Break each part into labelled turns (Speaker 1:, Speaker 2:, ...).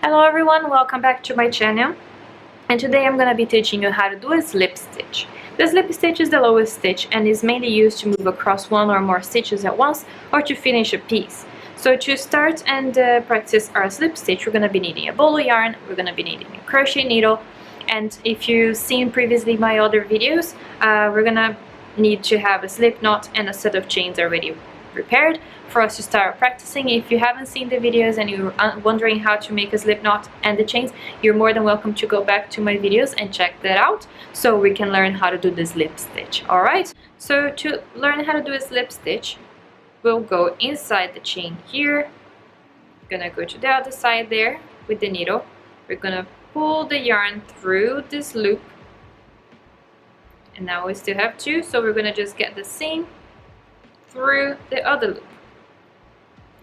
Speaker 1: Hello everyone, welcome back to my channel, and today I'm going to be teaching you how to do a slip stitch. The slip stitch is the lowest stitch and is mainly used to move across one or more stitches at once or to finish a piece. So to start and practice our slip stitch, we're going to be needing a ball of yarn, we're going to be needing a crochet needle, and if you've seen previously my other videos, we're going to need to have a slip knot and a set of chains already prepared for us to start practicing. If you haven't seen the videos and you're wondering how to make a slip knot and the chains, you're more than welcome to go back to my videos and check that out so we can learn how to do the slip stitch. Alright, so to learn how to do a slip stitch, we'll go inside the chain here. We're gonna go to the other side there with the needle. We're gonna pull the yarn through this loop, and now we still have two, so we're gonna just get the seam through the other loop,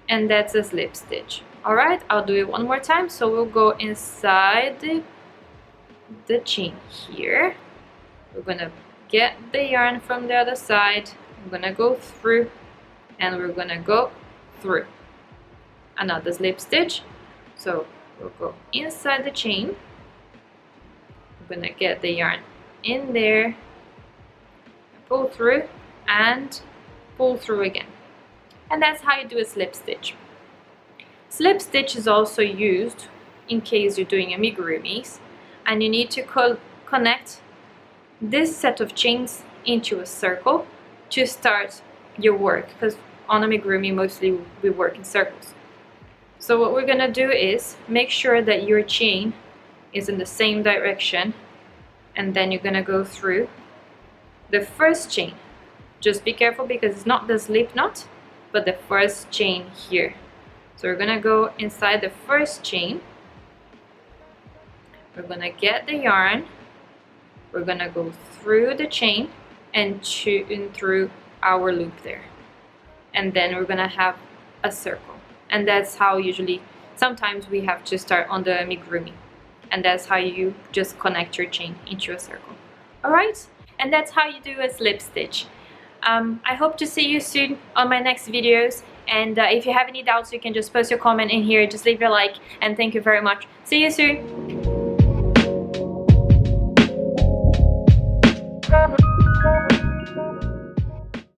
Speaker 1: and that's a slip stitch. Alright, I'll do it one more time. So we'll go inside the chain here. We're gonna get the yarn from the other side. I'm gonna go through, and we're gonna go through. Another slip stitch. So we'll go inside the chain. We're gonna get the yarn in there, pull through, and pull through again. And that's how you do a slip stitch. Slip stitch is also used in case you're doing amigurumis and you need to connect this set of chains into a circle to start your work, because on amigurumi mostly we work in circles. So what we're gonna do is make sure that your chain is in the same direction, and then you're gonna go through the first chain. Just be careful because it's not the slip knot, but the first chain here. So we're gonna go inside the first chain. We're gonna get the yarn. We're gonna go through the chain and through our loop there. And then we're gonna have a circle. And that's how usually, sometimes we have to start on the amigurumi. And that's how you just connect your chain into a circle. Alright? And that's how you do a slip stitch. I hope to see you soon on my next videos, and if you have any doubts you can just post your comment in here, just leave your like, and thank you very much. See you soon!